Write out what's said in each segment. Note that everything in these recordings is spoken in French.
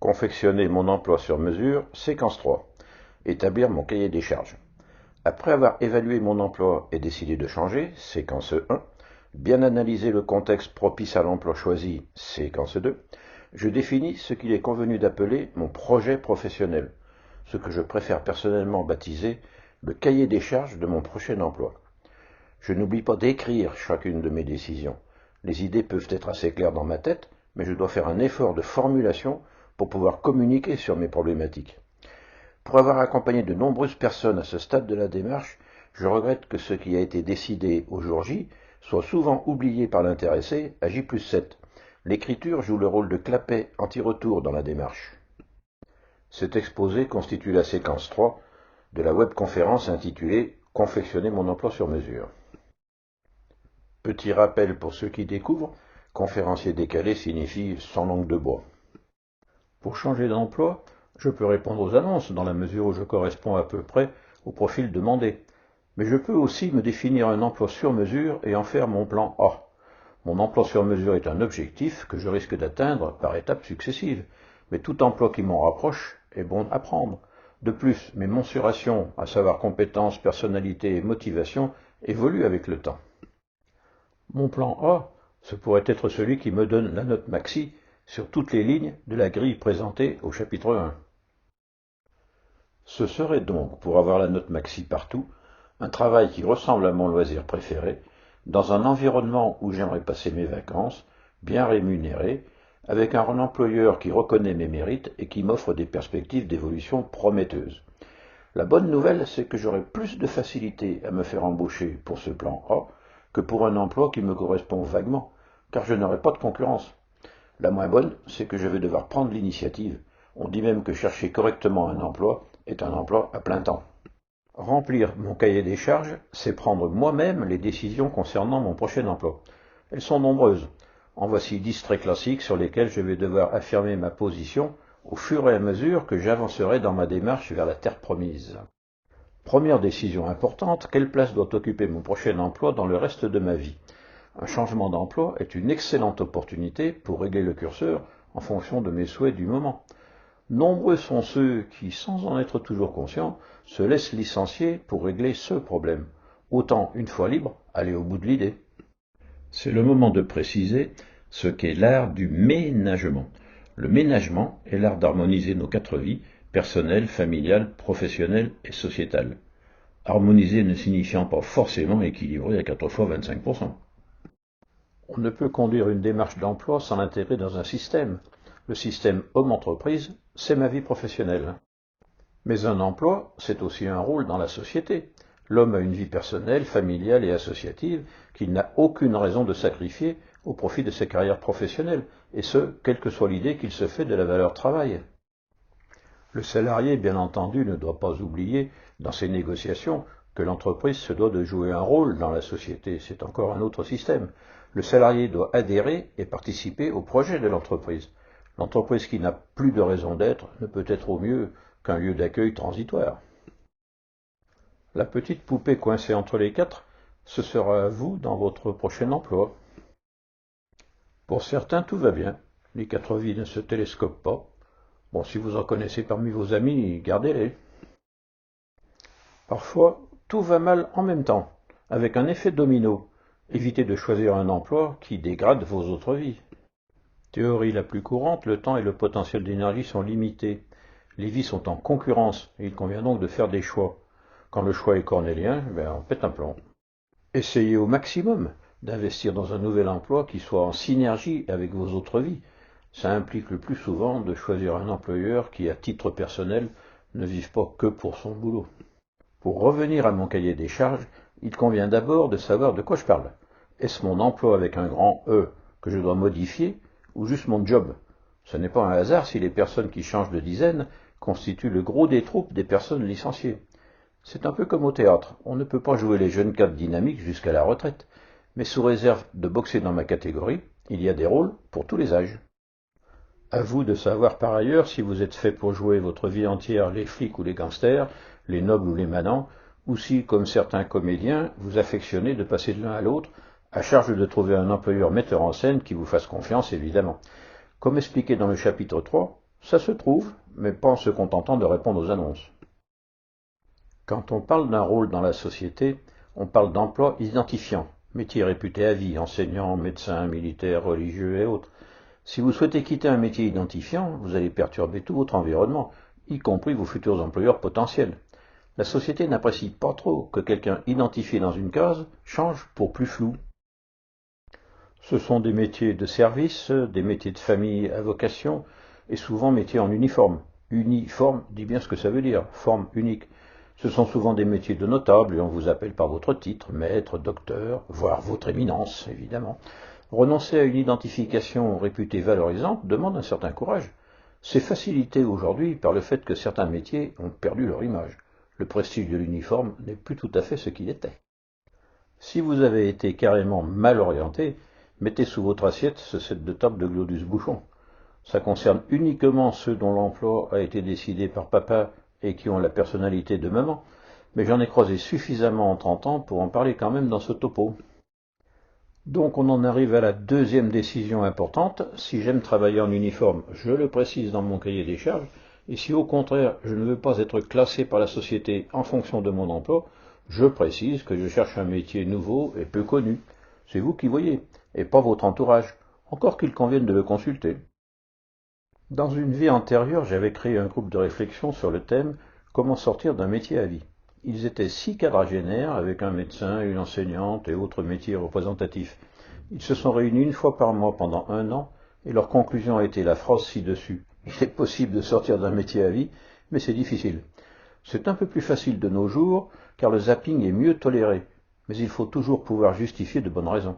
Confectionner mon emploi sur mesure, séquence 3. Établir mon cahier des charges. Après avoir évalué mon emploi et décidé de changer, séquence 1, bien analyser le contexte propice à l'emploi choisi, séquence 2, je définis ce qu'il est convenu d'appeler mon projet professionnel, ce que je préfère personnellement baptiser le cahier des charges de mon prochain emploi. Je n'oublie pas d'écrire chacune de mes décisions. Les idées peuvent être assez claires dans ma tête, mais je dois faire un effort de formulation pour pouvoir communiquer sur mes problématiques. Pour avoir accompagné de nombreuses personnes à ce stade de la démarche, je regrette que ce qui a été décidé au jour J soit souvent oublié par l'intéressé à J+7. L'écriture joue le rôle de clapet anti-retour dans la démarche. Cet exposé constitue la séquence 3 de la webconférence intitulée « Confectionner mon emploi sur mesure ». Petit rappel pour ceux qui découvrent, conférencier décalé signifie sans langue de bois. Pour changer d'emploi, je peux répondre aux annonces dans la mesure où je corresponds à peu près au profil demandé. Mais je peux aussi me définir un emploi sur mesure et en faire mon plan A. Mon emploi sur mesure est un objectif que je risque d'atteindre par étapes successives, mais tout emploi qui m'en rapproche est bon à prendre. De plus, mes mensurations, à savoir compétences, personnalité et motivation, évoluent avec le temps. Mon plan A, ce pourrait être celui qui me donne la note maxi sur toutes les lignes de la grille présentée au chapitre 1. Ce serait donc, pour avoir la note maxi partout, un travail qui ressemble à mon loisir préféré, dans un environnement où j'aimerais passer mes vacances, bien rémunéré, avec un employeur qui reconnaît mes mérites et qui m'offre des perspectives d'évolution prometteuses. La bonne nouvelle, c'est que j'aurai plus de facilité à me faire embaucher pour ce plan A que pour un emploi qui me correspond vaguement, car je n'aurai pas de concurrence. La moins bonne, c'est que je vais devoir prendre l'initiative. On dit même que chercher correctement un emploi est un emploi à plein temps. Remplir mon cahier des charges, c'est prendre moi-même les décisions concernant mon prochain emploi. Elles sont nombreuses. En voici 10 très classiques sur lesquelles je vais devoir affirmer ma position au fur et à mesure que j'avancerai dans ma démarche vers la terre promise. Première décision importante, quelle place doit occuper mon prochain emploi dans le reste de ma vie? Un changement d'emploi est une excellente opportunité pour régler le curseur en fonction de mes souhaits du moment. Nombreux sont ceux qui, sans en être toujours conscients, se laissent licencier pour régler ce problème. Autant, une fois libre, aller au bout de l'idée. C'est le moment de préciser ce qu'est l'art du ménagement. Le ménagement est l'art d'harmoniser nos 4 vies, personnelle, familiale, professionnelle et sociétale. Harmoniser ne signifiant pas forcément équilibrer à 4 fois 25%. On ne peut conduire une démarche d'emploi sans l'intégrer dans un système. Le système homme-entreprise, c'est ma vie professionnelle. Mais un emploi, c'est aussi un rôle dans la société. L'homme a une vie personnelle, familiale et associative qu'il n'a aucune raison de sacrifier au profit de sa carrière professionnelle, et ce, quelle que soit l'idée qu'il se fait de la valeur travail. Le salarié, bien entendu, ne doit pas oublier, dans ses négociations, que l'entreprise se doit de jouer un rôle dans la société. C'est encore un autre système. Le salarié doit adhérer et participer au projet de l'entreprise. L'entreprise qui n'a plus de raison d'être ne peut être au mieux qu'un lieu d'accueil transitoire. La petite poupée coincée entre les 4, ce sera à vous dans votre prochain emploi. Pour certains, tout va bien. Les 4 vies ne se télescopent pas. Bon, si vous en connaissez parmi vos amis, gardez-les. Parfois, tout va mal en même temps, avec un effet domino. Évitez de choisir un emploi qui dégrade vos autres vies. Théorie la plus courante, le temps et le potentiel d'énergie sont limités. Les vies sont en concurrence, et il convient donc de faire des choix. Quand le choix est cornélien, on pète un plomb. Essayez au maximum d'investir dans un nouvel emploi qui soit en synergie avec vos autres vies. Ça implique le plus souvent de choisir un employeur qui, à titre personnel, ne vive pas que pour son boulot. Pour revenir à mon cahier des charges, il convient d'abord de savoir de quoi je parle. Est-ce mon emploi avec un grand E que je dois modifier ou juste mon job? Ce n'est pas un hasard si les personnes qui changent de dizaine constituent le gros des troupes des personnes licenciées. C'est un peu comme au théâtre, on ne peut pas jouer les jeunes cadres dynamiques jusqu'à la retraite, mais sous réserve de boxer dans ma catégorie, il y a des rôles pour tous les âges. À vous de savoir par ailleurs si vous êtes fait pour jouer votre vie entière les flics ou les gangsters, les nobles ou les manants, ou si, comme certains comédiens, vous affectionnez de passer de l'un à l'autre, à charge de trouver un employeur metteur en scène qui vous fasse confiance, évidemment. Comme expliqué dans le chapitre 3, Ça se trouve, mais pas en se contentant de répondre aux annonces. Quand on parle d'un rôle dans la société, on parle d'emploi identifiant, métier réputé à vie, enseignant, médecin, militaire, religieux et autres. Si vous souhaitez quitter un métier identifiant, vous allez perturber tout votre environnement, y compris vos futurs employeurs potentiels. La société n'apprécie pas trop que quelqu'un identifié dans une case change pour plus flou. Ce sont des métiers de service, des métiers de famille à vocation, et souvent métiers en uniforme. Uniforme dit bien ce que ça veut dire, forme unique. Ce sont souvent des métiers de notables et on vous appelle par votre titre, maître, docteur, voire votre éminence, évidemment. Renoncer à une identification réputée valorisante demande un certain courage. C'est facilité aujourd'hui par le fait que certains métiers ont perdu leur image. Le prestige de l'uniforme n'est plus tout à fait ce qu'il était. Si vous avez été carrément mal orienté, mettez sous votre assiette ce set de table de Glodus Bouchon. Ça concerne uniquement ceux dont l'emploi a été décidé par papa et qui ont la personnalité de maman, mais j'en ai croisé suffisamment en 30 ans pour en parler quand même dans ce topo. Donc on en arrive à la deuxième décision importante. Si j'aime travailler en uniforme, je le précise dans mon cahier des charges, et si au contraire je ne veux pas être classé par la société en fonction de mon emploi, je précise que je cherche un métier nouveau et peu connu. C'est vous qui voyez, et pas votre entourage, encore qu'il convienne de le consulter. Dans une vie antérieure, j'avais créé un groupe de réflexion sur le thème « Comment sortir d'un métier à vie ». Ils étaient 6 quadragénaires avec un médecin, une enseignante et autres métiers représentatifs. Ils se sont réunis une fois par mois pendant 1 an et leur conclusion a été la phrase ci-dessus. Il est possible de sortir d'un métier à vie, mais c'est difficile. C'est un peu plus facile de nos jours car le zapping est mieux toléré, mais il faut toujours pouvoir justifier de bonnes raisons.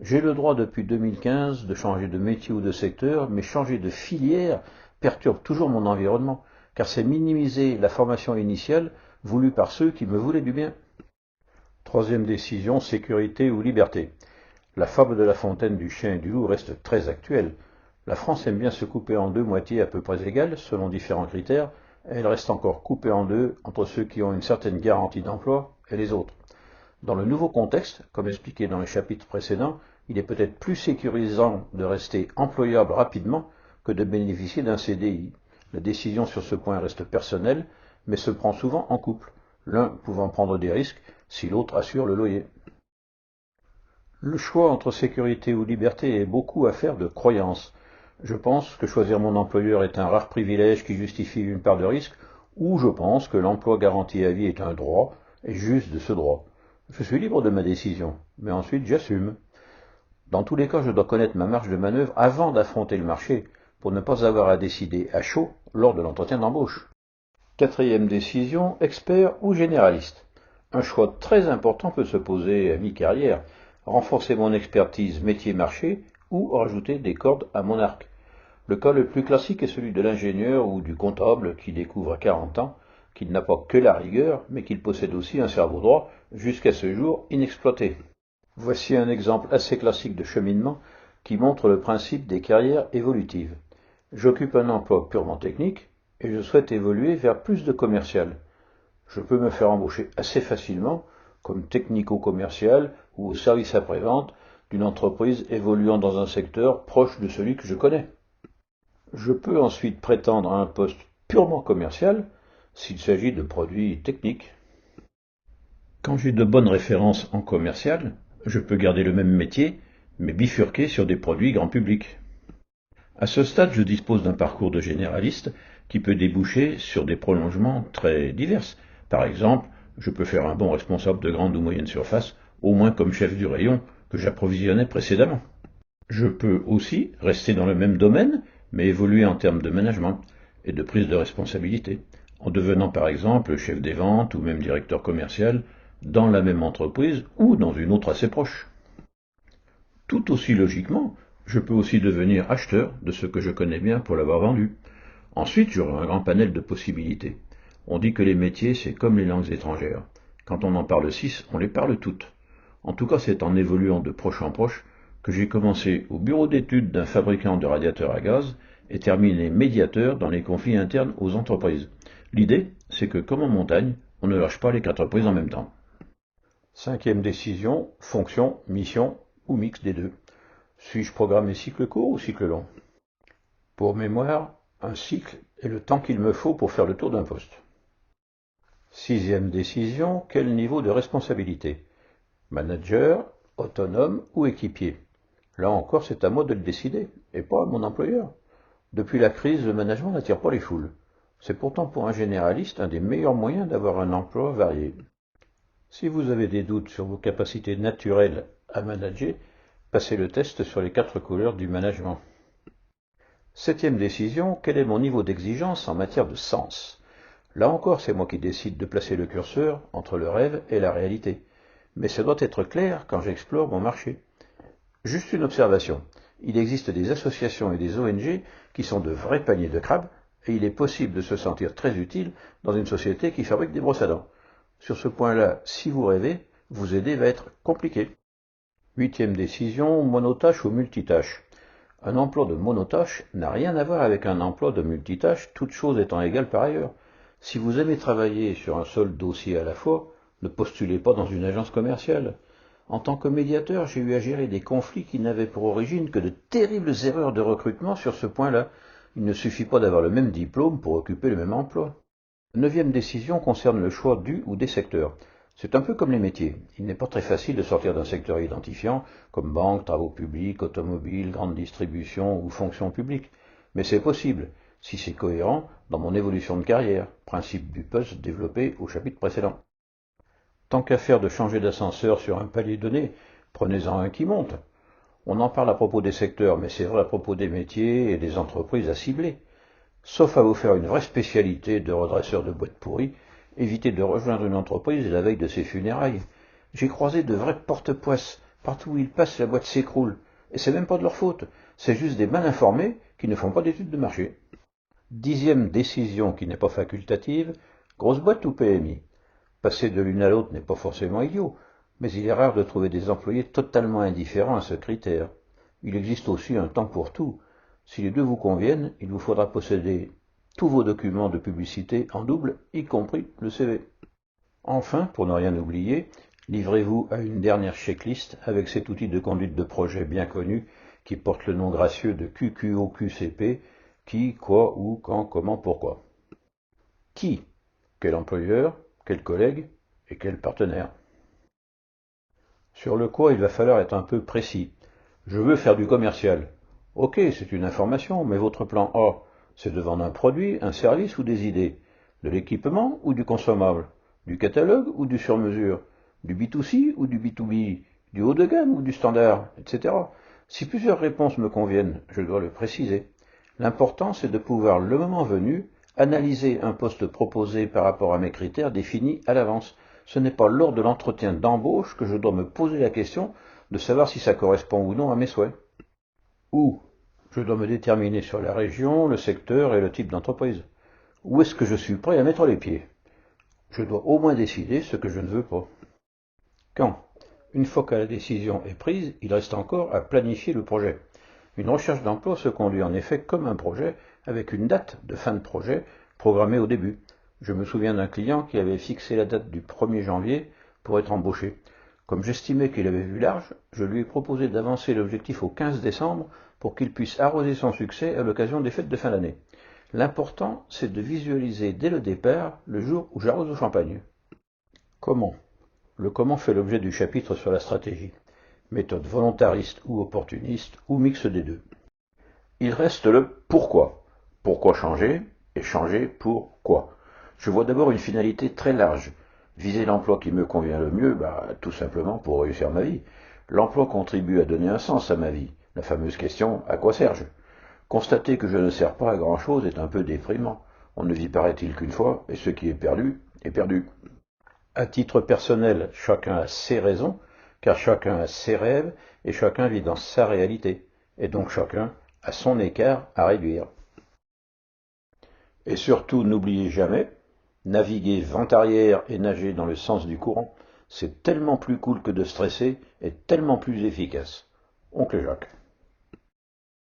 J'ai le droit depuis 2015 de changer de métier ou de secteur, mais changer de filière perturbe toujours mon environnement, car c'est minimiser la formation initiale voulue par ceux qui me voulaient du bien. Troisième décision, sécurité ou liberté. La fable de La Fontaine du chien et du loup reste très actuelle. La France aime bien se couper en deux moitiés à peu près égales, selon différents critères, et elle reste encore coupée en deux entre ceux qui ont une certaine garantie d'emploi et les autres. Dans le nouveau contexte, comme expliqué dans les chapitres précédents, il est peut-être plus sécurisant de rester employable rapidement que de bénéficier d'un CDI. La décision sur ce point reste personnelle, mais se prend souvent en couple, l'un pouvant prendre des risques si l'autre assure le loyer. Le choix entre sécurité ou liberté est beaucoup affaire de croyance. Je pense que choisir mon employeur est un rare privilège qui justifie une part de risque, ou je pense que l'emploi garanti à vie est un droit, et juste de ce droit. Je suis libre de ma décision, mais ensuite j'assume. Dans tous les cas, je dois connaître ma marge de manœuvre avant d'affronter le marché, pour ne pas avoir à décider à chaud lors de l'entretien d'embauche. Quatrième décision, expert ou généraliste. Un choix très important peut se poser à mi-carrière, renforcer mon expertise métier-marché ou rajouter des cordes à mon arc. Le cas le plus classique est celui de l'ingénieur ou du comptable qui découvre à 40 ans qu'il n'a pas que la rigueur, mais qu'il possède aussi un cerveau droit, jusqu'à ce jour inexploité. Voici un exemple assez classique de cheminement qui montre le principe des carrières évolutives. J'occupe un emploi purement technique et je souhaite évoluer vers plus de commercial. Je peux me faire embaucher assez facilement comme technico-commercial ou au service après-vente d'une entreprise évoluant dans un secteur proche de celui que je connais. Je peux ensuite prétendre à un poste purement commercial s'il s'agit de produits techniques. Quand j'ai de bonnes références en commercial, je peux garder le même métier, mais bifurquer sur des produits grand public. À ce stade, je dispose d'un parcours de généraliste qui peut déboucher sur des prolongements très divers. Par exemple, je peux faire un bon responsable de grande ou moyenne surface, au moins comme chef du rayon que j'approvisionnais précédemment. Je peux aussi rester dans le même domaine, mais évoluer en termes de management et de prise de responsabilité, en devenant par exemple chef des ventes ou même directeur commercial dans la même entreprise ou dans une autre assez proche. Tout aussi logiquement, je peux aussi devenir acheteur de ce que je connais bien pour l'avoir vendu. Ensuite, j'aurai un grand panel de possibilités. On dit que les métiers, c'est comme les langues étrangères. Quand on en parle 6, on les parle toutes. En tout cas, c'est en évoluant de proche en proche que j'ai commencé au bureau d'études d'un fabricant de radiateurs à gaz et terminé médiateur dans les conflits internes aux entreprises. L'idée, c'est que comme en montagne, on ne lâche pas les 4 prises en même temps. Cinquième décision, fonction, mission ou mix des deux. Suis-je programmé cycle court ou cycle long? Pour mémoire, Un cycle est le temps qu'il me faut pour faire le tour d'un poste. Sixième décision, quel niveau de responsabilité? Manager, autonome ou équipier? Là encore, c'est à moi de le décider, et pas à mon employeur. Depuis la crise, le management n'attire pas les foules. C'est pourtant pour un généraliste un des meilleurs moyens d'avoir un emploi varié. Si vous avez des doutes sur vos capacités naturelles à manager, passez le test sur les 4 couleurs du management. Septième décision, quel est mon niveau d'exigence en matière de sens? Là encore, c'est moi qui décide de placer le curseur entre le rêve et la réalité. Mais ça doit être clair quand j'explore mon marché. Juste une observation. Il existe des associations et des ONG qui sont de vrais paniers de crabes, et il est possible de se sentir très utile dans une société qui fabrique des brosses à dents. Sur ce point-là, si vous rêvez, vous aider va être compliqué. Huitième décision, monotâche ou multitâche. Un emploi de monotâche n'a rien à voir avec un emploi de multitâche, toutes choses étant égales par ailleurs. Si vous aimez travailler sur un seul dossier à la fois, ne postulez pas dans une agence commerciale. En tant que médiateur, j'ai eu à gérer des conflits qui n'avaient pour origine que de terribles erreurs de recrutement sur ce point-là. Il ne suffit pas d'avoir le même diplôme pour occuper le même emploi. Neuvième décision concerne le choix du ou des secteurs. C'est un peu comme les métiers. Il n'est pas très facile de sortir d'un secteur identifiant, comme banque, travaux publics, automobile, grande distribution ou fonction publique. Mais c'est possible, si c'est cohérent dans mon évolution de carrière, principe du poste développé au chapitre précédent. Tant qu'à faire de changer d'ascenseur sur un palier donné, prenez-en un qui monte. On en parle à propos des secteurs, mais c'est vrai à propos des métiers et des entreprises à cibler. Sauf à vous faire une vraie spécialité de redresseur de boîtes pourries, évitez de rejoindre une entreprise la veille de ses funérailles. J'ai croisé de vrais porte-poisses. Partout où ils passent, la boîte s'écroule. Et c'est même pas de leur faute. C'est juste des mal informés qui ne font pas d'études de marché. Dixième décision qui n'est pas facultative, grosse boîte ou PMI? Passer de l'une à l'autre n'est pas forcément idiot, mais il est rare de trouver des employés totalement indifférents à ce critère. Il existe aussi un temps pour tout. Si les deux vous conviennent, il vous faudra posséder tous vos documents de publicité en double, y compris le CV. Enfin, pour ne rien oublier, livrez-vous à une dernière checklist avec cet outil de conduite de projet bien connu qui porte le nom gracieux de QQOQCP, qui, quoi, où, quand, comment, pourquoi. Qui? Quel employeur? Quel collègue? Et quel partenaire? Sur le quoi, il va falloir être un peu précis. Je veux faire du commercial. Ok, c'est une information, mais votre plan A, c'est de vendre un produit, un service ou des idées, de l'équipement ou du consommable, du catalogue ou du sur-mesure, du B2C ou du B2B, du haut de gamme ou du standard, etc. Si plusieurs réponses me conviennent, je dois le préciser. L'important, c'est de pouvoir, le moment venu, analyser un poste proposé par rapport à mes critères définis à l'avance. Ce n'est pas lors de l'entretien d'embauche que je dois me poser la question de savoir si ça correspond ou non à mes souhaits. Où? Je dois me déterminer sur la région, le secteur et le type d'entreprise. Où est-ce que je suis prêt à mettre les pieds? Je dois au moins décider ce que je ne veux pas. Quand? Une fois que la décision est prise, il reste encore à planifier le projet. Une recherche d'emploi se conduit en effet comme un projet, avec une date de fin de projet programmée au début. Je me souviens d'un client qui avait fixé la date du 1er janvier pour être embauché. Comme j'estimais qu'il avait vu large, je lui ai proposé d'avancer l'objectif au 15 décembre pour qu'il puisse arroser son succès à l'occasion des fêtes de fin d'année. L'important, c'est de visualiser dès le départ le jour où j'arrose au champagne. Comment? Le comment fait l'objet du chapitre sur la stratégie. Méthode volontariste ou opportuniste, ou mix des deux. Il reste le pourquoi. Pourquoi changer et changer pour quoi? Je vois d'abord une finalité très large. Viser l'emploi qui me convient le mieux, tout simplement pour réussir ma vie. L'emploi contribue à donner un sens à ma vie. La fameuse question, à quoi sers-je? Constater que je ne sers pas à grand-chose est un peu déprimant. On ne vit paraît-il qu'une fois, et ce qui est perdu, est perdu. À titre personnel, chacun a ses raisons, car chacun a ses rêves, et chacun vit dans sa réalité, et donc chacun a son écart à réduire. Et surtout, n'oubliez jamais, naviguer vent arrière et nager dans le sens du courant, c'est tellement plus cool que de stresser et tellement plus efficace. Oncle Jacques.